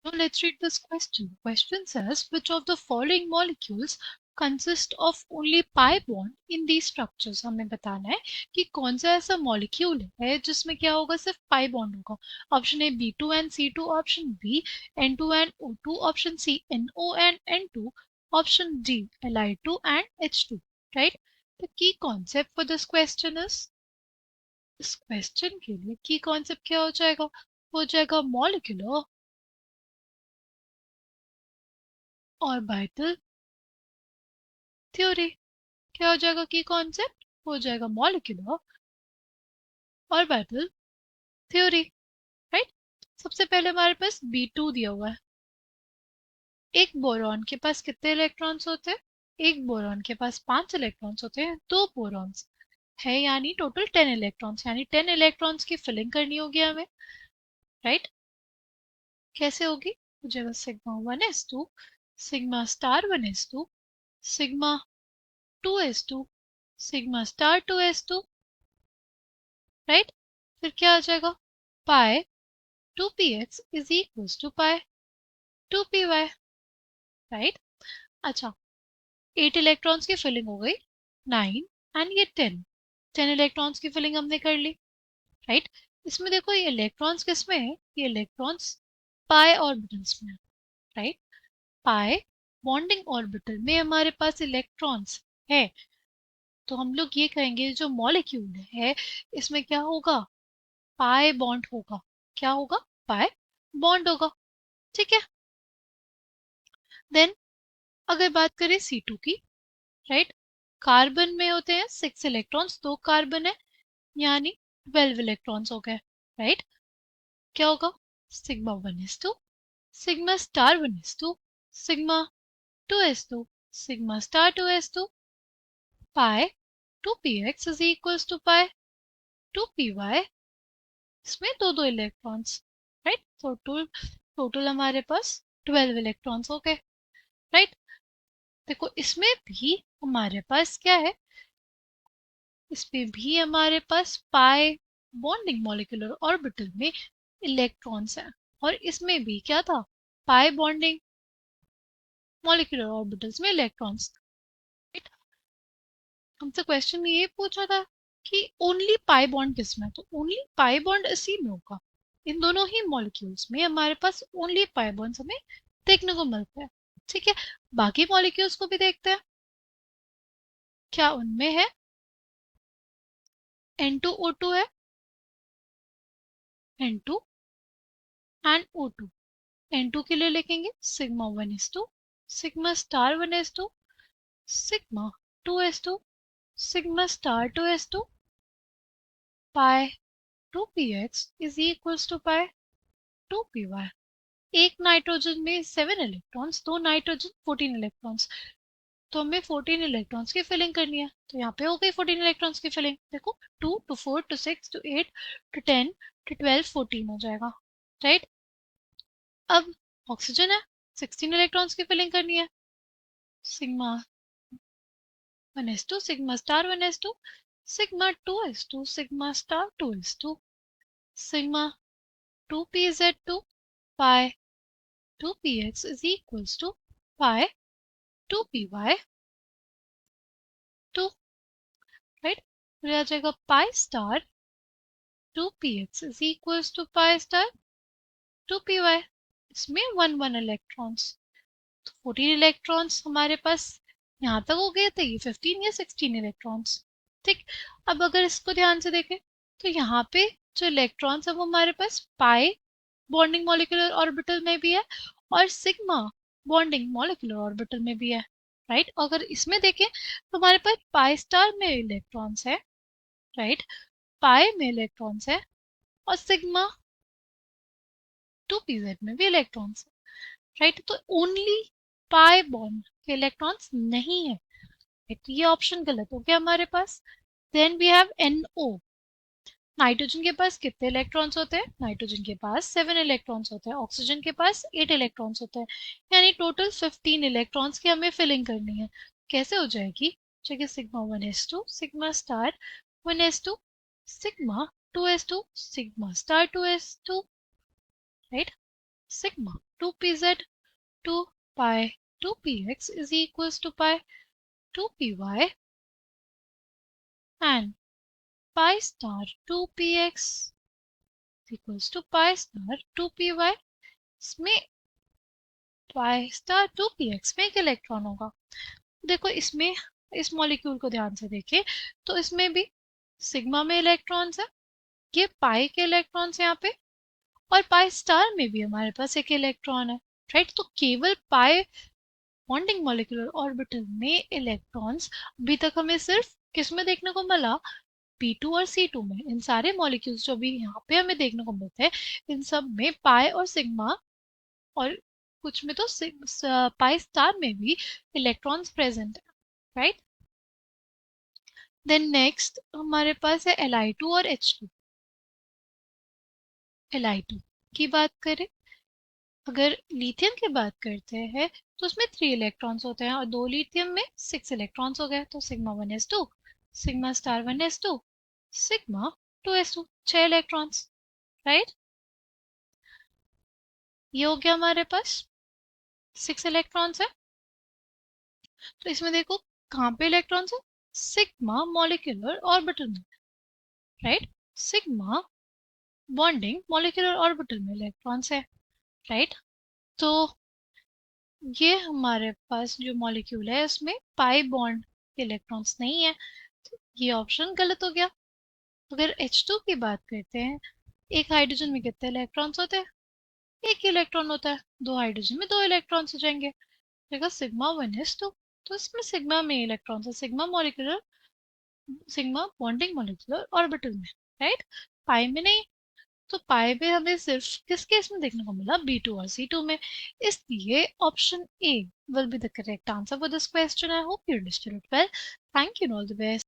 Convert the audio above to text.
Now let's read this question. Question says, which of the following molecules consist of only pi bond in these structures? हमें बताना है कि कौन सा ऐसा मॉलिक्यूल है जिसमें क्या होगा, सिर्फ पाई बॉन्ड होगा. Option A B2 and C2, option B N2 and O2, option C NO and N2, option D Li2 and H2. Right. The key concept for this question is, इस question के लिए की concept क्या हो जाएगा? हो जाएगा मॉलिक्यूलर ऑर्बिटल थ्योरी. क्या हो जाएगा की कॉन्सेप्ट? हो जाएगा मॉलिक्यूलर ऑर्बिटल थ्योरी. राइट. सबसे पहले हमारे पास B2 दिया हुआ है. एक बोरॉन के पास कितने इलेक्ट्रॉन्स होते हैं? एक बोरॉन के पास 5 इलेक्ट्रॉन्स होते हैं. दो बोरॉन्स है यानी टोटल 10 इलेक्ट्रॉन्स, यानी 10 इलेक्ट्रॉन्स की फिलिंग करनी होगी हमें. राइट. कैसे होगी? हो जाएगा σ1s2 σ*1s2 σ2s2 σ*2s2. Right. फिर क्या आ जाएगा? Pi 2px is equals to pi 2py. Right. अच्छा, 8 इलेक्ट्रॉन्स की फिलिंग हो गई 9 एंड ये 10 इलेक्ट्रॉन्स की फिलिंग हमने कर ली. राइट. इसमें देखो ये इलेक्ट्रॉन्स किस में है? ये इलेक्ट्रॉन्स पाई ऑर्बिटल्स में है. राइट. पाई बॉन्डिंग ऑर्बिटल में हमारे पास इलेक्ट्रॉन्स है. तो हम लोग ये कहेंगे जो मॉलिक्यूल है इसमें क्या होगा? पाई बॉन्ड होगा. क्या होगा? पाई बॉन्ड होगा. ठीक है. देन अगर बात करें C2 की, राइट, कार्बन में होते हैं 6 इलेक्ट्रॉन्स, 2 कार्बन है यानी 12 इलेक्ट्रॉन्स हो गए. राइट. क्या होगा? σ1s2 σ*1s2 σ2s2 σ*2s2 pi 2px is equals to pi 2py. इसमें दो इलेक्ट्रॉन्स. राइट. टोटल हमारे पास 12 इलेक्ट्रॉन्स हो गए. राइट. देखो इसमें भी हमारे पास क्या है? इसमें भी हमारे पास पाई बॉन्डिंग मॉलिक्यूलर ऑर्बिटल में इलेक्ट्रॉन्स हैं. और इसमें भी क्या था? पाई बॉन्डिंग मॉलिक्यूलर ऑर्बिटल्स में इलेक्ट्रॉन्स. राइट. हमसे क्वेश्चन में ये पूछा था कि ओनली पाई बॉन्ड किसमें है, तो ओनली पाई बॉन्ड इसी में होगा. इन दोनों ही मॉलिक्यूल्स में हमारे पास ओनली पाई बॉन्ड्स हमें देखने को मिलते हैं. ठीक है. बाकी मॉलिक्यूल्स को भी देखते हैं. क्या उनमें है? N2O2 है, N2 एंड O2. N2 के लिए लिखेंगे σ1s2 σ*1s2 σ2s2 σ*2s2 pi 2px is equals to pi 2py. एक नाइट्रोजन में 7 इलेक्ट्रॉन्स, दो नाइट्रोजन 14 इलेक्ट्रॉन्स. तो हमें 14 इलेक्ट्रॉन्स की फिलिंग करनी है. तो यहाँ पे हो गई 14 इलेक्ट्रॉन्स की फिलिंग. देखो 2 to 4 to 6 to 8 to 10 to 12 14 हो जाएगा. राइट. अब ऑक्सीजन है, 16 इलेक्ट्रॉन्स की फिलिंग करनी है. Sigma 1s2 σ*1s2 σ2s2 σ*2s2 sigma 2pz2 pi 2px is equals to pi 2py 2. Right. फिर आ जाएगा pi star 2px is equals to pi star 2py. इसमें 1 इलेक्ट्रॉन्स. 14 इलेक्ट्रॉन्स हमारे पास यहाँ तक हो गए थे. ये 15 या 16 इलेक्ट्रॉन्स. ठीक. अब अगर इसको ध्यान से देखें तो यहाँ पे जो इलेक्ट्रॉन्स है वो हमारे पास पाई बॉन्डिंग मॉलिक्यूलर ऑर्बिटल में भी है और सिग्मा बॉन्डिंग मॉलिक्यूलर ऑर्बिटल में भी है. राइट. अगर इसमें देखें तो हमारे पास पाई स्टार में इलेक्ट्रॉन्स है. राइट. पाई में इलेक्ट्रॉन्स है और सिग्मा 2pz में भी इलेक्ट्रॉन्स है. राइट. तो ओनली पाई बॉन्ड के इलेक्ट्रॉन्स नहीं है. तो ये ऑप्शन गलत हो गया हमारे पास. Then we have NO. Nitrogen के पास कितने इलेक्ट्रॉन्स होते हैं? नाइट्रोजन के पास 7 इलेक्ट्रॉन्स होते हैं. ऑक्सीजन के पास 8 इलेक्ट्रॉन्स होते हैं. यानी टोटल 15 इलेक्ट्रॉन्स की हमें फिलिंग करनी है. कैसे हो जाएगी? जगह σ1s2 σ*1s2 σ2s2 σ*2s2. Right. sigma 2pz to pi 2px is equals to pi 2py and pi star 2px equals to pi star 2py. इसमें pi star 2px में एक इलेक्ट्रॉन होगा। देखो इसमें इस मॉलिक्यूल को ध्यान से देखें तो इसमें भी सिग्मा में इलेक्ट्रॉन्स है, ये पाई के इलेक्ट्रॉन्स यहाँ पे, और पाई स्टार में भी हमारे पास एक इलेक्ट्रॉन है, राइट। तो केवल पाई बॉन्डिंग मॉलिक्यूलर ऑर्बिटल में इलेक्ट्रॉन्स अभी तक हमें सिर्फ किस में देखने को मिला, P2 और C2 में। इन सारे मॉलिक्यूल्स जो भी यहाँ पे हमें देखने को मिलते हैं इन सब में पाई और सिग्मा, और कुछ में तो पाई स्टार में भी इलेक्ट्रॉन्स प्रेजेंट है, राइट। देन नेक्स्ट हमारे पास है Li2 और H2। Li2 की बात करें, अगर लिथियम की बात करते हैं तो उसमें 3 इलेक्ट्रॉन्स होते हैं और 2 लिथियम में 6 इलेक्ट्रॉन्स हो गए, तो sigma 1s2 sigma star 1s2 sigma 2s2, 6 electrons, right. ये हो गया हमारे पास 6 इलेक्ट्रॉन्स है। तो इसमें देखो कहाँ पे इलेक्ट्रॉन्स है, सिग्मा मॉलिक्यूलर ऑर्बिटल में, right. Sigma bonding molecular orbital में इलेक्ट्रॉन्स है, राइट। तो ये हमारे पास जो मॉलिक्यूल है उसमें पाई बॉन्ड इलेक्ट्रॉन्स नहीं है, तो ये ऑप्शन गलत हो गया। अगर H2 की बात करते हैं, एक हाइड्रोजन में कितने इलेक्ट्रॉन्स होते हैं, एक ही इलेक्ट्रॉन होता है, 2 हाइड्रोजन में 2 इलेक्ट्रॉन्स हो जाएंगे, देखा सिग्मा 1s2। तो इसमें सिग्मा में इलेक्ट्रॉन्स है, सिग्मा बॉन्डिंग मॉलिक्यूलर ऑर्बिटल में, राइट, पाई में नहीं। तो पाई में हमें सिर्फ किस केस में देखने को मिला, B2 और C2 में, इसलिए option A will be the correct answer for this question. I hope you understood it well. Thank you and all the best.